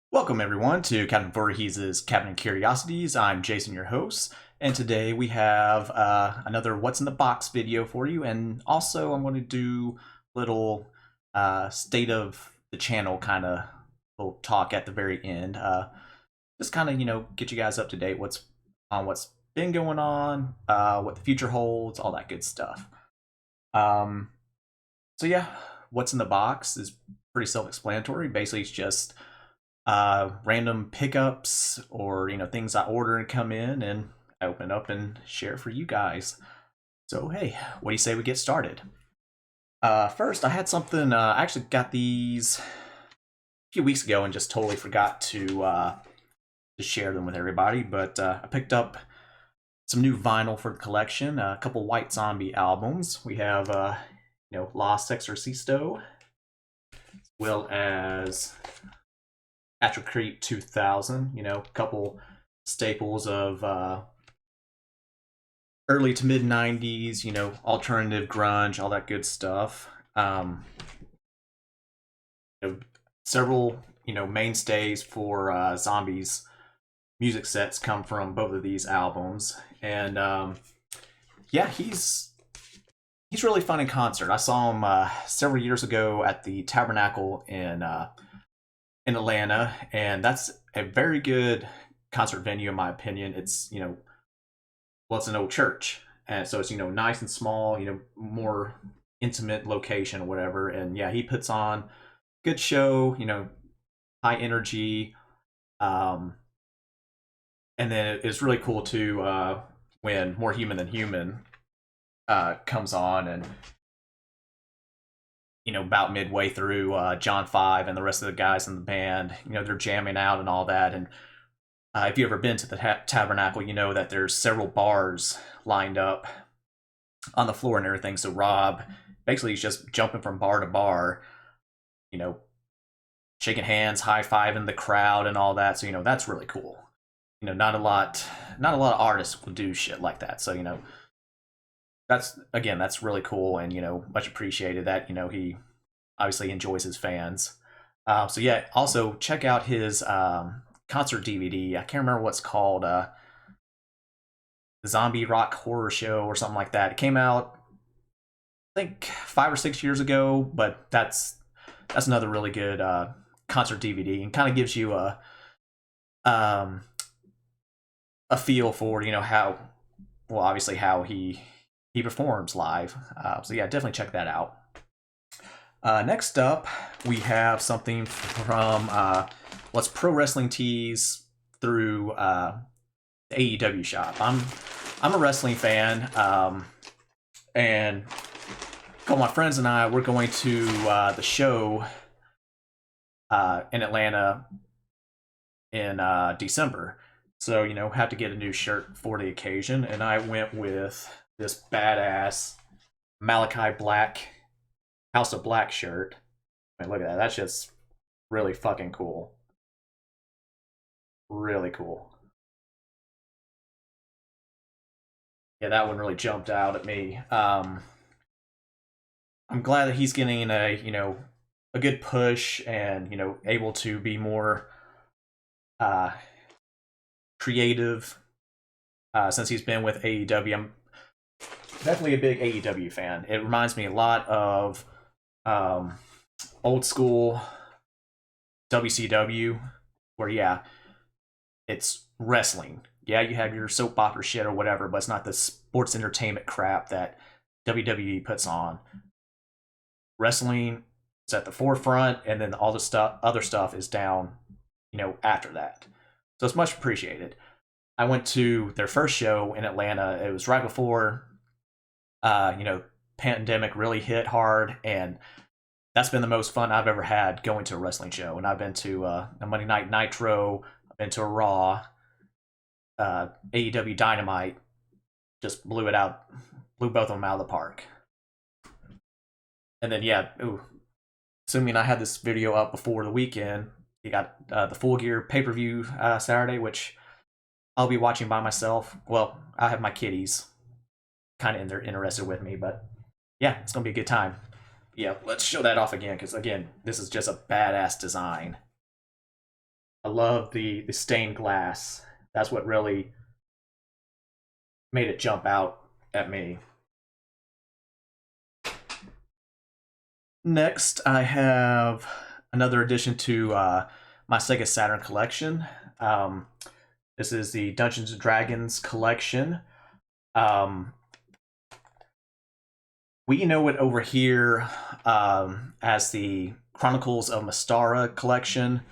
Welcome everyone to Captain Voorhees' Cabinet of Curiosities. I'm Jason, your host, and today we have another What's in the Box video for you, and also I'm going to do little state of the channel kind of little talk at the very end. Just kind of get you guys up to date what's been going on, what the future holds, all that good stuff. Um, so yeah, What's in the Box is pretty self-explanatory. Basically, it's just random pickups or things I order and come in and I open up and share for you guys. So hey, what do you say we get started? First, I had something. I actually got these a few weeks ago and just totally forgot to share them with everybody. But I picked up some new vinyl for the collection. A couple White Zombie albums. We have Lost Exorcisto, as well as Astral Creep 2000, a couple staples of early to mid 90s, alternative grunge, all that good stuff. Several, mainstays for Zombies music sets come from both of these albums. And yeah, he's really fun in concert. I saw him several years ago at the Tabernacle in Atlanta, and that's a very good concert venue in my opinion. It's it's an old church, and so it's nice and small, more intimate location or whatever. And yeah, he puts on good show, high energy, and then it's really cool too when More Human Than Human comes on, and about midway through, John 5 and the rest of the guys in the band, they're jamming out and all that. And if you've ever been to the Tabernacle, you know that there's several bars lined up on the floor and everything. So Rob basically is just jumping from bar to bar, shaking hands, high-fiving the crowd and all that. So, that's really cool. Not a lot of artists will do shit like that. So, that's really cool and much appreciated that he obviously enjoys his fans. So yeah, also check out his concert DVD. I can't remember what's called, the Zombie Rock Horror Show or something like that. It came out I think 5 or 6 years ago, but that's another really good concert DVD, and kind of gives you a feel for how, well, obviously how he performs live. So yeah, definitely check that out. Next up, we have something from what's Pro Wrestling Tees through the AEW shop. I'm a wrestling fan, and a couple of my friends and I, we're going to the show in Atlanta in December. So have to get a new shirt for the occasion, and I went with this badass Malachi Black House of Black shirt. I mean, look at that. That's just really fucking cool. Really cool. Yeah, that one really jumped out at me. I'm glad that he's getting a good push and able to be more uh, creative since he's been with AEW. I'm definitely a big AEW fan. It reminds me a lot of old school WCW, where yeah, it's wrestling. Yeah, you have your soap opera shit or whatever, but it's not the sports entertainment crap that WWE puts on. Wrestling is at the forefront, and then all the other stuff is down, after that. So it's much appreciated. I went to their first show in Atlanta. It was right before, pandemic really hit hard, and that's been the most fun I've ever had going to a wrestling show. And I've been to a Monday Night Nitro, I've been to a Raw, AEW Dynamite, just blew both of them out of the park. And then yeah, assuming I had this video up before the weekend, you got the Full Gear pay-per-view Saturday, which I'll be watching by myself. Well, I have my kitties kind of in there interested with me, but yeah, it's gonna be a good time. Yeah, let's show that off again, because again, this is just a badass design I love the stained glass. That's what really made it jump out at me. Next, I have another addition to my Sega Saturn collection. This is the Dungeons and Dragons collection. We know it over here as the Chronicles of Mystara collection.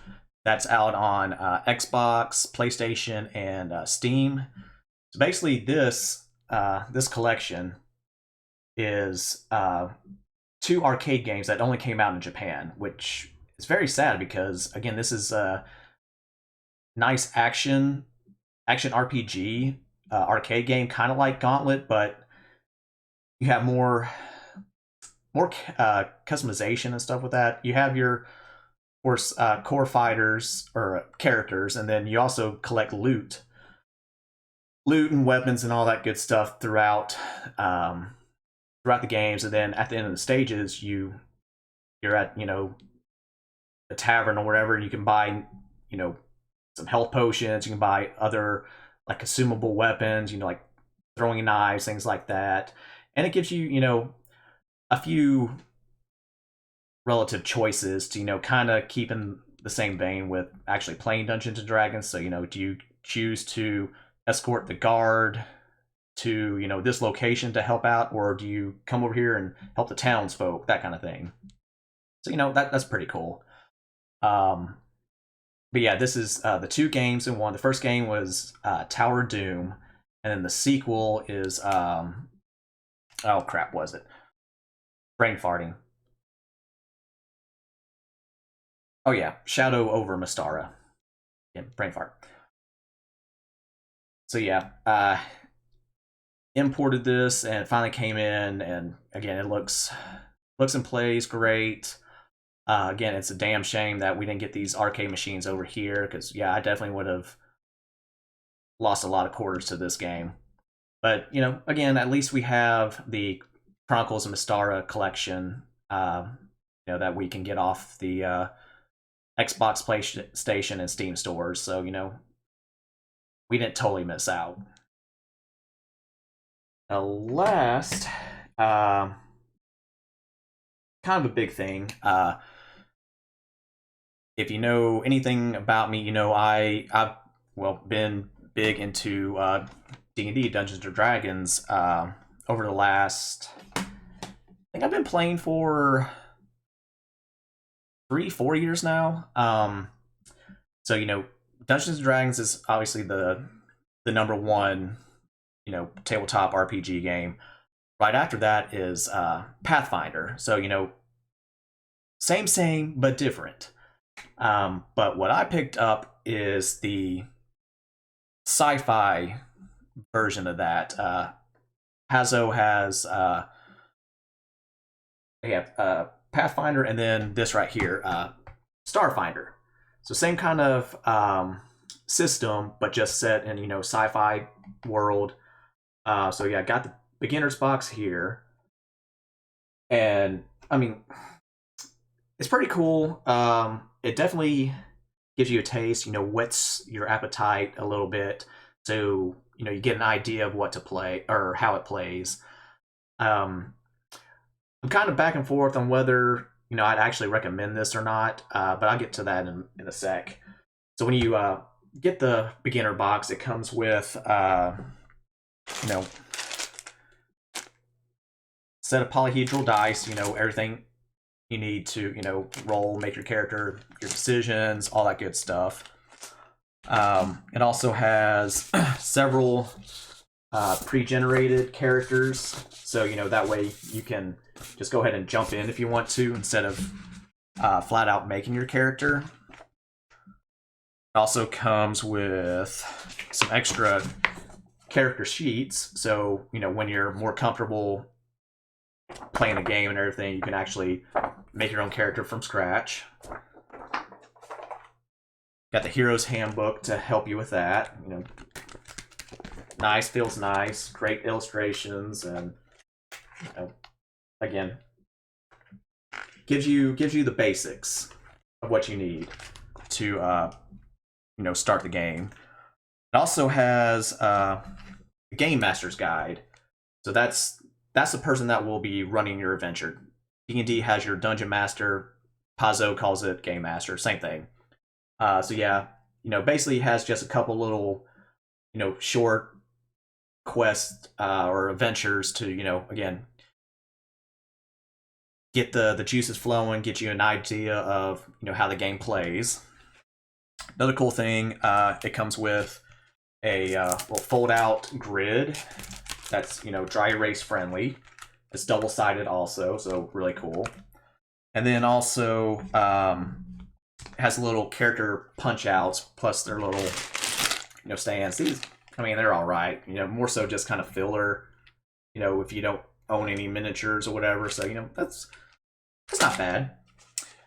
That's out on Xbox, PlayStation, and Steam. So basically, this collection is 2 arcade games that only came out in Japan, which is very sad because again, this is a nice action RPG arcade game, kind of like Gauntlet, but you have more customization and stuff with that. You have your, of course, core fighters or characters, and then you also collect loot and weapons and all that good stuff throughout the games. And then at the end of the stages, you're at a tavern or wherever, and you can buy some health potions. You can buy other like consumable weapons, like throwing knives, things like that, and it gives you a few relative choices to kind of keep in the same vein with actually playing Dungeons and Dragons. So do you choose to escort the guard to this location to help out, or do you come over here and help the townsfolk, that kind of thing? So that's pretty cool. But yeah, this is the 2 games in one. The first game was Tower Doom, and then the sequel is oh crap, was it? Brain farting. Oh yeah, Shadow over Mystara. Yeah, brain fart. So yeah, imported this and it finally came in, and again, it looks and plays great. Again, it's a damn shame that we didn't get these arcade machines over here, because yeah, I definitely would have lost a lot of quarters to this game. But again, at least we have the Chronicles of Mystara collection, that we can get off the Xbox, PlayStation, and Steam stores. So we didn't totally miss out. Now, last, kind of a big thing. If you know anything about me, I've been big into D&D, Dungeons and Dragons, over the last, I think I've been playing for 3-4 years now. So Dungeons and Dragons is obviously the number one tabletop RPG game. Right after that is Pathfinder. So same but different. But what I picked up is the sci-fi version of that. Hazo has they have Pathfinder, and then this right here, Starfinder. So same kind of system, but just set in sci-fi world. So yeah, I got the beginner's box here, and I mean, it's pretty cool. It definitely gives you a taste, whets your appetite a little bit, so you get an idea of what to play or how it plays. I'm kind of back and forth on whether I'd actually recommend this or not, but I'll get to that in a sec. So when you get the beginner box, it comes with set of polyhedral dice, everything you need to roll, make your character, your decisions, all that good stuff. It also has several pre-generated characters, so that way you can just go ahead and jump in if you want to, instead of flat out making your character. It also comes with some extra character sheets, so when you're more comfortable playing the game and everything, you can actually make your own character from scratch. Got the Hero's Handbook to help you with that. Nice, feels nice, great illustrations, and again, gives you the basics of what you need to start the game. It also has a Game Master's Guide. So that's the person that will be running your adventure. D&D has your Dungeon Master. Paizo calls it Game Master. Same thing. So yeah, basically it has just a couple little, short quests or adventures to, again, get the juices flowing, get you an idea of, how the game plays. Another cool thing, it comes with a little fold-out grid that's, dry erase friendly. It's double-sided also, so really cool. And then also has little character punch-outs plus their little, stands. These, they're all right. More so just kind of filler. If you don't own any miniatures or whatever, so that's not bad.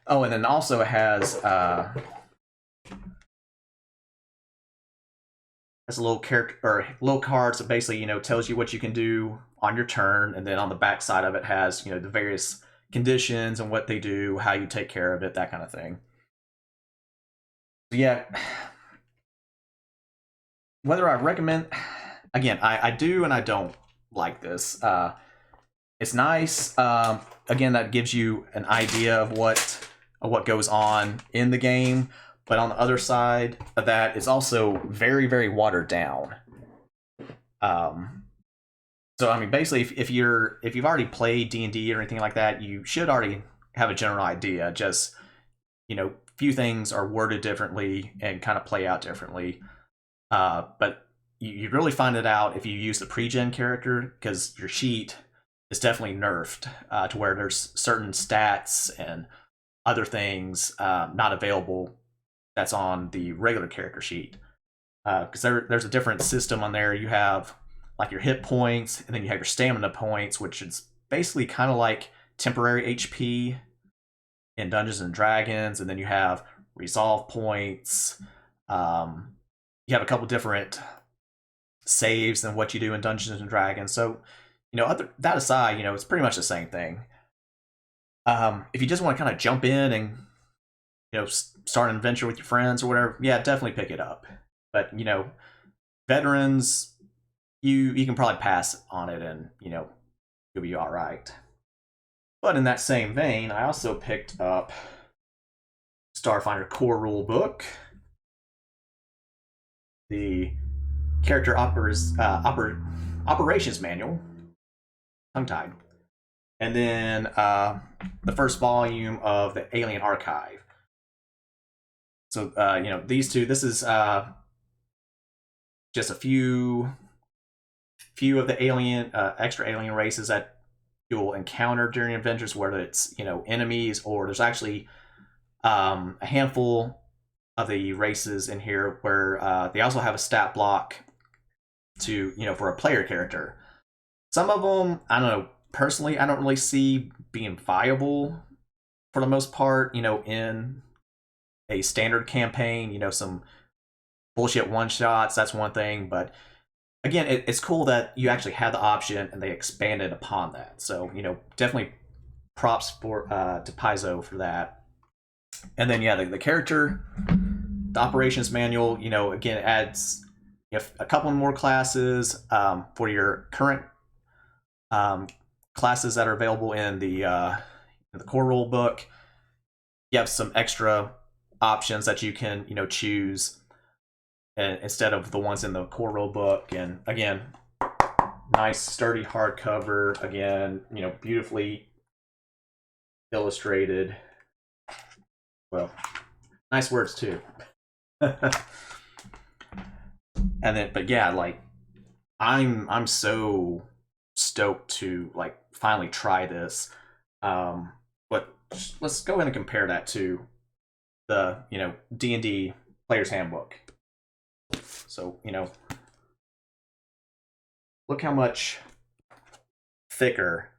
Oh, and then also it has a little character or little cards that basically tells you what you can do on your turn, and then on the back side of it has the various conditions and what they do, how you take care of it, that kind of thing. Yeah, whether I recommend, again, I do and I don't like this. It's nice. Again, that gives you an idea of what goes on in the game. But on the other side of that, it's also very, very watered down. So basically, if you've already played D&D or anything like that, you should already have a general idea. Just few things are worded differently and kind of play out differently. But you really find it out if you use the pre-gen character, because your sheet is definitely nerfed to where there's certain stats and other things not available that's on the regular character sheet. Because there's a different system on there. You have like your hit points, and then you have your stamina points, which is basically kind of like temporary HP in Dungeons and Dragons, and then you have resolve points. You have a couple different saves than what you do in Dungeons and Dragons. So, that aside, it's pretty much the same thing. If you just want to kind of jump in and start an adventure with your friends or whatever, yeah, definitely pick it up. But veterans, you can probably pass on it and you'll be all right. But in that same vein, I also picked up Starfinder Core Rule Book, the Character Operations Manual, tongue-tied, and then the first volume of the Alien Archive. So these two. This is just a few of the extra alien races that you'll encounter during adventures, whether it's enemies or there's actually a handful of the races in here where they also have a stat block to for a player character. Some of them, I don't know, personally I don't really see being viable for the most part in a standard campaign. Some bullshit one shots, that's one thing, but again, it's cool that you actually have the option and they expanded upon that. So definitely props for to Paizo for that. And then yeah, the character, the operations manual, again, adds a couple more classes for your current classes that are available in the core rule book. You have some extra options that you can choose instead of the ones in the core rule book. And again, nice sturdy hardcover, again, beautifully illustrated. Well, nice words too. And then, but yeah, like I'm so stoked to like finally try this. But let's go ahead and compare that to the D&D Player's Handbook. So look how much thicker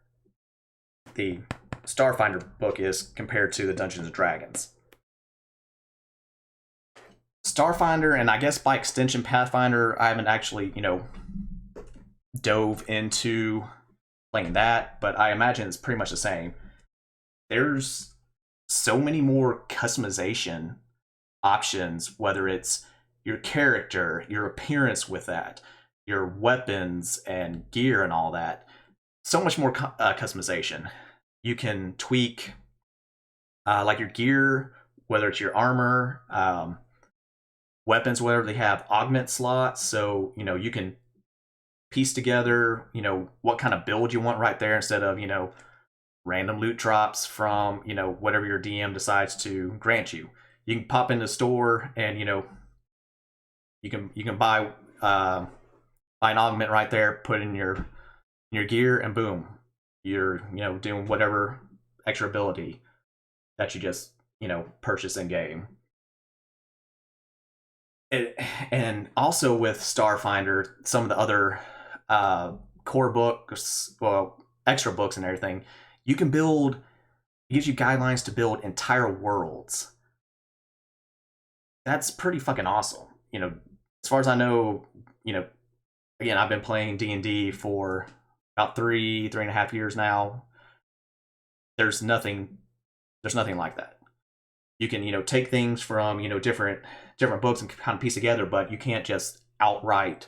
the Starfinder book is compared to the Dungeons and Dragons. Starfinder, and I guess by extension Pathfinder, I haven't actually dove into playing that, but I imagine it's pretty much the same. There's so many more customization options, whether it's your character, your appearance with that, your weapons and gear and all that. So much more customization. You can tweak like your gear, whether it's your armor, weapons, whatever. They have augment slots, so you can piece together what kind of build you want right there, instead of random loot drops from whatever your DM decides to grant you. You can pop in the store and you can buy buy an augment right there, put in your gear, and boom, you're doing whatever extra ability that you just purchase in game. And also with Starfinder, some of the other core books, well, extra books and everything, you can build. It gives you guidelines to build entire worlds. That's pretty fucking awesome. As far as I know, again, I've been playing D&D for about 3.5 years now. There's nothing like that. You can take things from different books and kind of piece together, but you can't just outright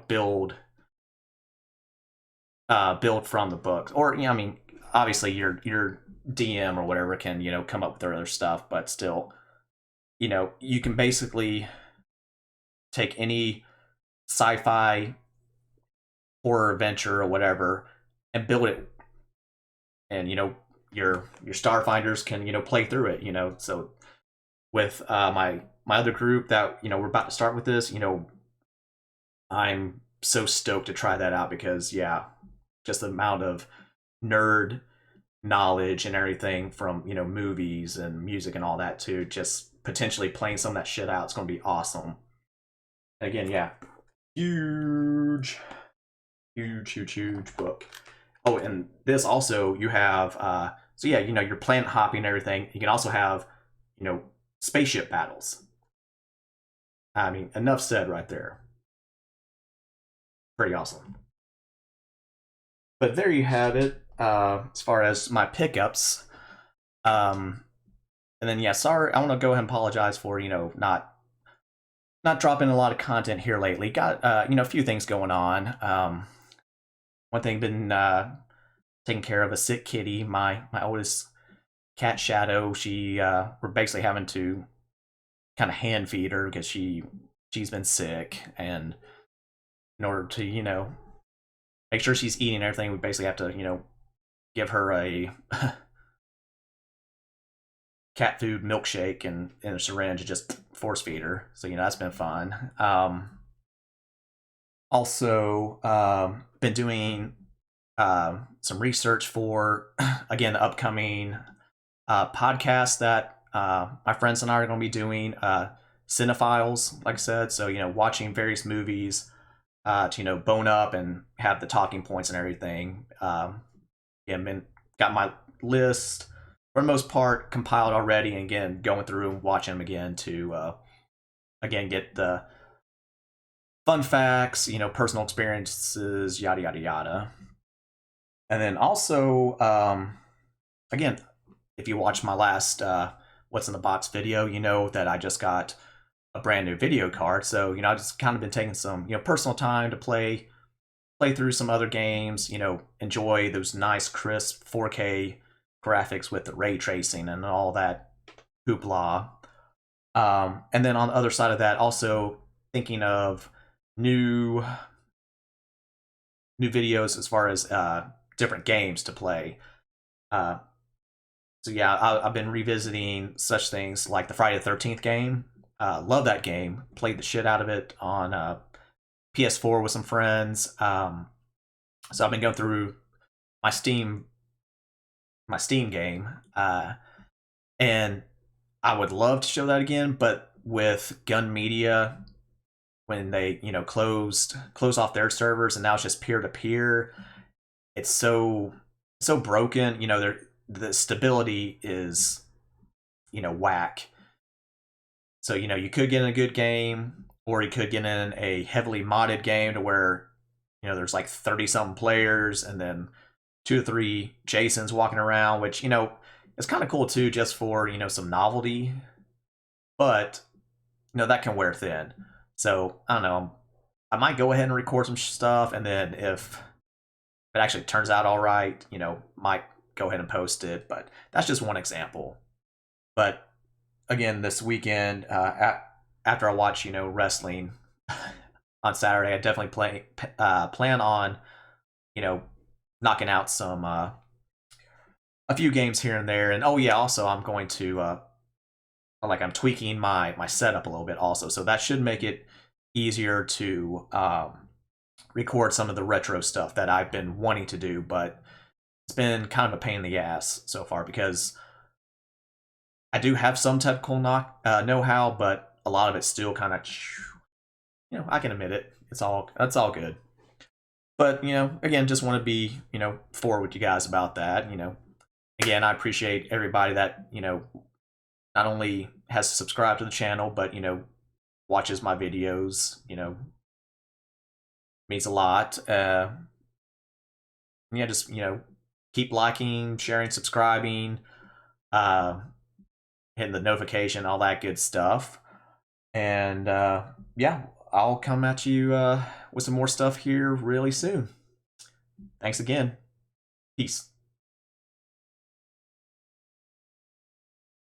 build from the books. Or I mean, obviously your DM or whatever can come up with their other stuff, but still, you can basically take any sci-fi horror adventure or whatever and build it, and your Starfinders can play through it. So with my other group that we're about to start with this, I'm so stoked to try that out, because yeah, just the amount of nerd knowledge and everything from movies and music and all that, to just potentially playing some of that shit out. It's going to be awesome. And again, yeah, huge book. Oh, and this also, you have so yeah, your planet hopping and everything. You can also have spaceship battles. I mean, enough said right there. Pretty awesome. But there you have it, as far as my pickups. And then yeah, sorry, I want to go ahead and apologize for not dropping a lot of content here lately. Got a few things going on. One thing, been taking care of a sick kitty. My oldest cat, Shadow. We're basically having to kind of hand feed her because she's been sick, and in order to make sure she's eating everything, we basically have to give her a cat food milkshake and in a syringe and just force feed her. So that's been fun. Also, been doing some research for again the upcoming podcast that my friends and I are going to be doing, cinephiles, like I said. So watching various movies to bone up and have the talking points and everything. Yeah, got my list for the most part compiled already, and again going through and watching them again to again get the fun facts, personal experiences, yada yada yada. And then also, again, if you watch my last What's in the Box video, you know that I just got a brand new video card. So I've just kind of been taking some personal time to play through some other games. Enjoy those nice crisp 4K graphics with the ray tracing and all that hoopla. And then on the other side of that, also thinking of new videos as far as different games to play. So yeah, I've been revisiting such things like the Friday the 13th game. Love that game. Played the shit out of it on PS4 with some friends. So I've been going through my Steam game, and I would love to show that again, but with Gun Media, when they closed off their servers and now it's just peer to peer, it's so broken. The stability is whack. So you could get in a good game, or you could get in a heavily modded game to where there's like 30 something players, and then 2 or 3 Jasons walking around, which it's kind of cool too, just for some novelty. But that can wear thin. So I don't know. I might go ahead and record some stuff, and then if it actually turns out all right, might go ahead and post it. But that's just one example. But again, this weekend, after I watch, wrestling on Saturday, I definitely plan on, knocking out some a few games here and there. And oh yeah, also I'm going to I'm tweaking my setup a little bit also, so that should make it easier to record some of the retro stuff that I've been wanting to do, but it's been kind of a pain in the ass so far because I do have some technical know-how, but a lot of it's still kind of, I can admit it. That's all good. But again, just want to be forward with you guys about that. Again, I appreciate everybody that not only has subscribed to the channel, but watches my videos. Means a lot. Yeah, just keep liking, sharing, subscribing, hitting the notification, all that good stuff. And yeah, I'll come at you with some more stuff here really soon. Thanks again. Peace.